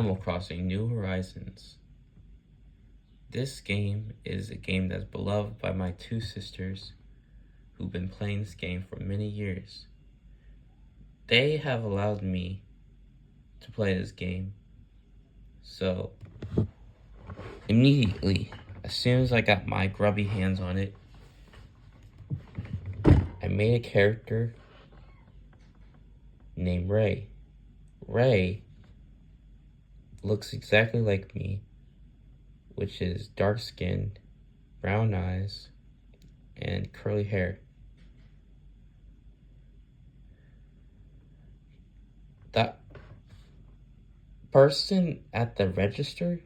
Animal Crossing New Horizons. This game is a game that's beloved by my two sisters who've been playing this game for many years. They have allowed me to play this game, so immediately, as soon as I got my grubby hands on it, I made a character named Ray. Ray looks exactly like me, which is dark-skinned, brown eyes, and curly hair. That person at the register,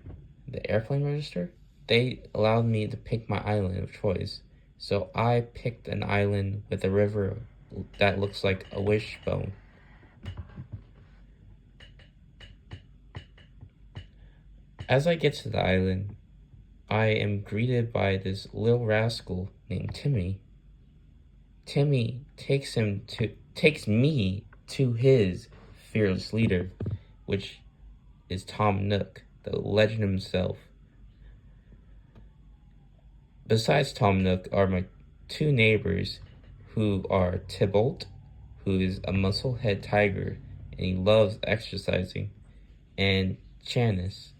the airplane register, they allowed me to pick my island of choice. So I picked an island with a river that looks like a wishbone. As I get to the island, I am greeted by this little rascal named Timmy. Timmy takes me to his fearless leader, which is Tom Nook, the legend himself. Besides Tom Nook are my two neighbors, who are Tybalt, who is a muscle-head tiger and he loves exercising, and Chalice.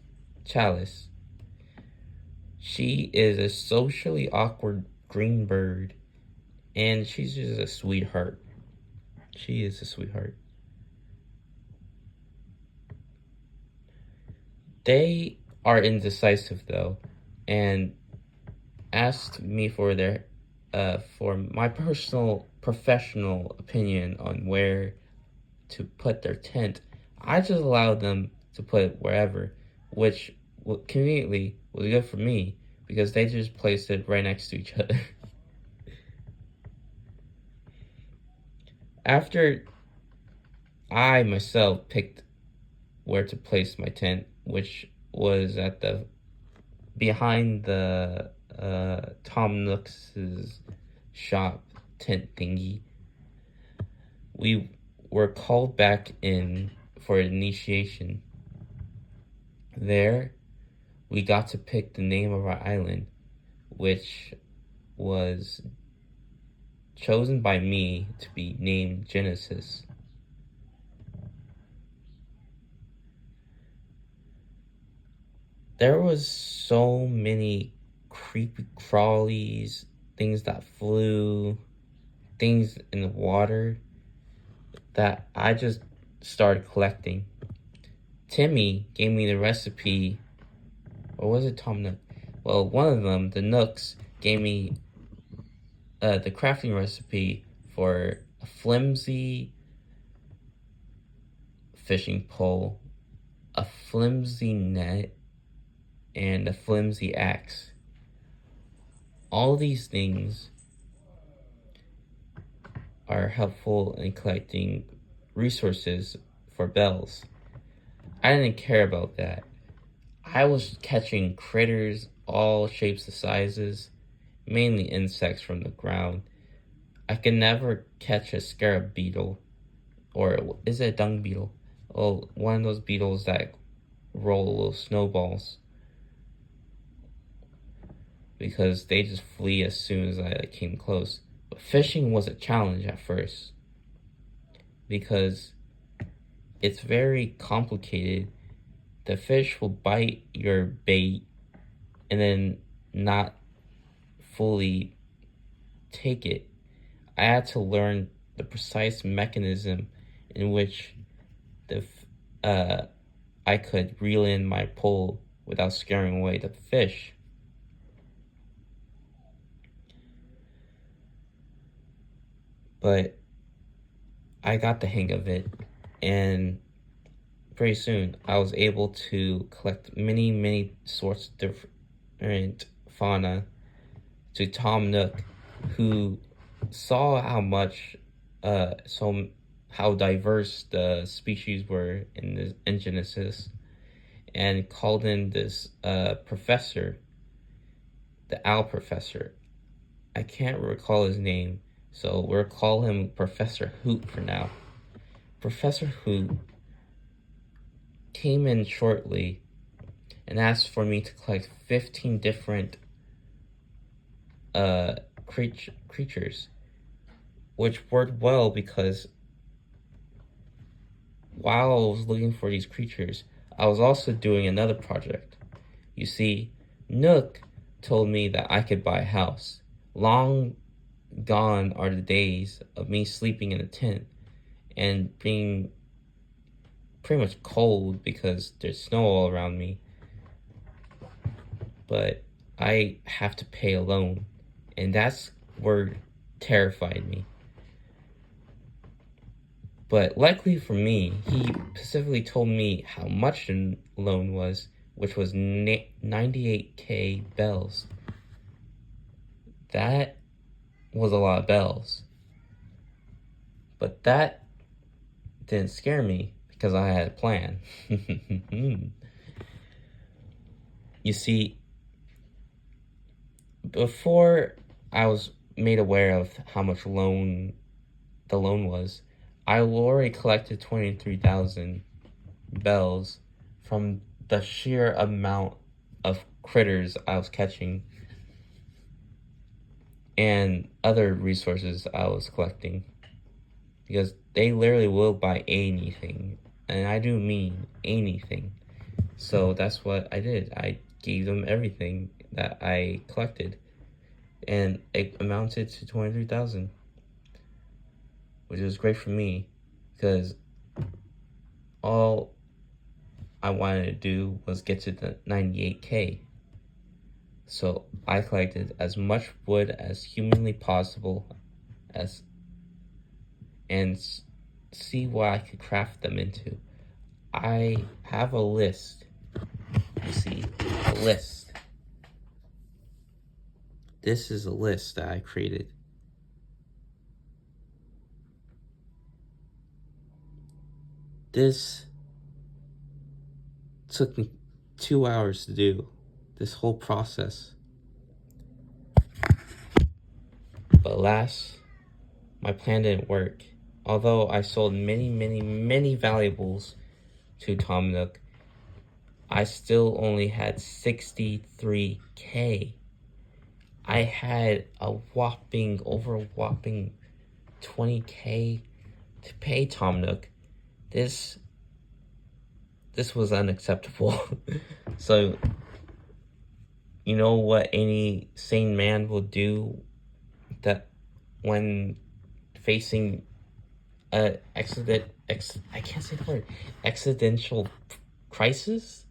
She is a socially awkward green bird, and she's just a sweetheart. She is a sweetheart. They are indecisive though, and asked me for for my personal professional opinion on where to put their tent. I just allowed them to put it wherever, which conveniently was good for me because they just placed it right next to each other. After I myself picked where to place my tent, which was at the behind the Tom Nook's shop tent thingy, we were called back in for initiation. There, we got to pick the name of our island, which was chosen by me to be named Genesis. There was so many creepy crawlies, things that flew, things in the water that I just started collecting. Timmy gave me the recipe, or was it Tom Nook? Well, one of them, the Nooks, gave me the crafting recipe for a flimsy fishing pole, a flimsy net, and a flimsy axe. All these things are helpful in collecting resources for bells. I didn't care about that. I was catching critters, all shapes and sizes, mainly insects from the ground. I could never catch a scarab beetle, or is it a dung beetle? Oh, one of those beetles that roll little snowballs, because they just flee as soon as I came close. But fishing was a challenge at first, because it's very complicated. The fish will bite your bait and then not fully take it. I had to learn the precise mechanism in which I could reel in my pole without scaring away the fish. But I got the hang of it, and pretty soon I was able to collect many sorts of different fauna to Tom Nook, who saw how diverse the species were in Genesis, and called in this professor, the owl professor. I can't recall his name, so we'll call him Professor Hoot for now. Professor Hoot came in shortly and asked for me to collect 15 different creatures, which worked well because while I was looking for these creatures, I was also doing another project. You see, Nook told me that I could buy a house. Long gone are the days of me sleeping in a tent and being pretty much cold because there's snow all around me. But I have to pay a loan, and that's where terrified me. But luckily for me, he specifically told me how much the loan was, which was 98k bells. That was a lot of bells. But that didn't scare me because I had a plan. You see, before I was made aware of how much the loan was, I already collected 23,000 bells from the sheer amount of critters I was catching and other resources I was collecting, because they literally will buy anything, and I do mean anything. So that's what I did. I gave them everything that I collected, and it amounted to 23,000, which was great for me because all I wanted to do was get to the 98k. So I collected as much wood as humanly possible and see what I could craft them into. I have a list. You see, a list. This is a list that I created. This took me 2 hours to do, this whole process. But alas, my plan didn't work. Although I sold many valuables to Tom Nook, I still only had 63k. I had over a whopping 20k to pay Tom Nook. This was unacceptable. So, you know what any sane man will do that when facing a existential crisis?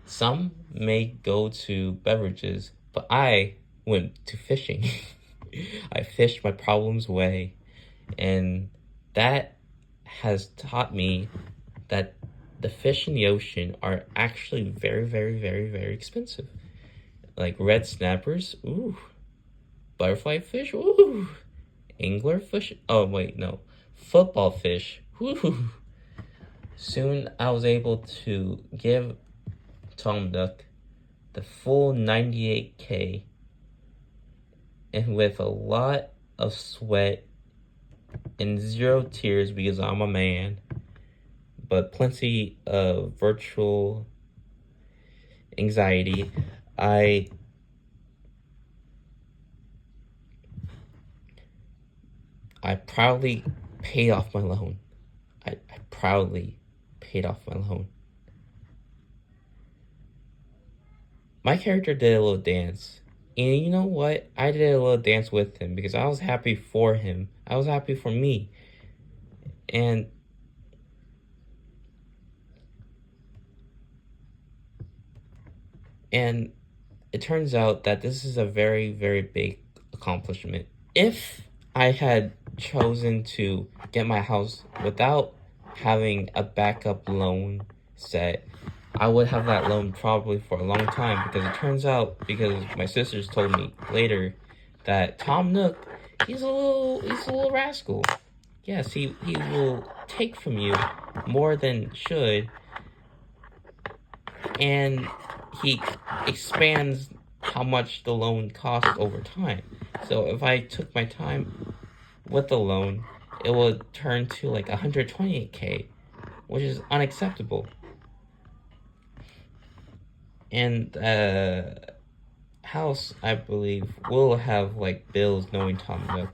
Some may go to beverages, but I went to fishing. I fished my problems away, and that has taught me that the fish in the ocean are actually very expensive. Like red snappers, ooh. Butterfly fish, ooh. Angler fish, oh wait, no. Football fish, ooh. Soon I was able to give Tom Nook the full 98k, and with a lot of sweat and 0 tears because I'm a man, but plenty of virtual anxiety, I proudly paid off my loan. I proudly paid off my loan. My character did a little dance. And you know what? I did a little dance with him because I was happy for him. I was happy for me. And it turns out that this is a very big accomplishment. If I had chosen to get my house without having a backup loan set, I would have that loan probably for a long time, because it turns out, because my sisters told me later, that Tom Nook, he's a little rascal. Yes, he will take from you more than should, and he expands how much the loan costs over time. So if I took my time with the loan, it would turn to like 128k, which is unacceptable. And house, I believe, will have like bills knowing Tom Nook.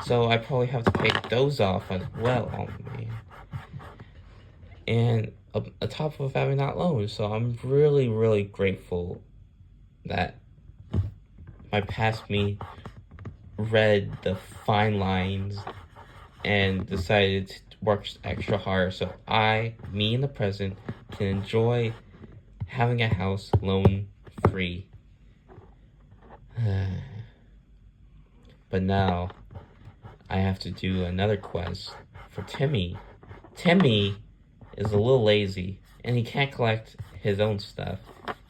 So I probably have to pay those off as well. Oh man. And on top of having that loan, so I'm really, really grateful that my past me read the fine lines and decided to work extra hard so me in the present, can enjoy having a house loan free. But now I have to do another quest for Timmy. Timmy is a little lazy and he can't collect his own stuff.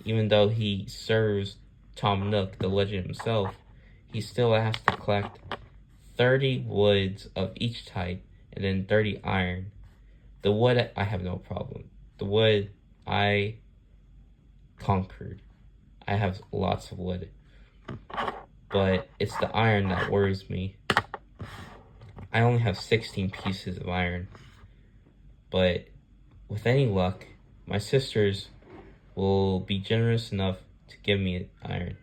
Even though he serves Tom Nook, the legend himself, he still has to collect 30 woods of each type and then 30 iron. The wood, I have no problem. The wood, I conquered. I have lots of wood. But it's the iron that worries me. I only have 16 pieces of iron. But with any luck, my sisters will be generous enough to give me iron,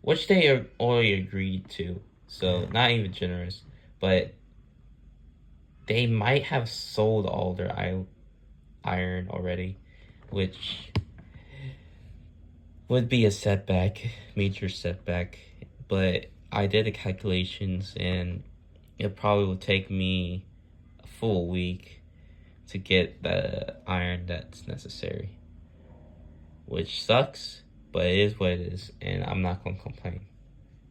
which they already agreed to. So not even generous, but they might have sold all their iron already, which would be a setback, major setback. But I did the calculations and it probably will take me a full week to get the iron that's necessary, which sucks, but it is what it is, and I'm not gonna complain.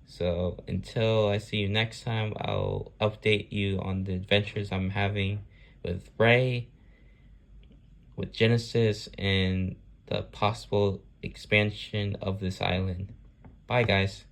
So until I see you next time, I'll update you on the adventures I'm having with Ray, with Genesis, and the possible expansion of this island. Bye, guys.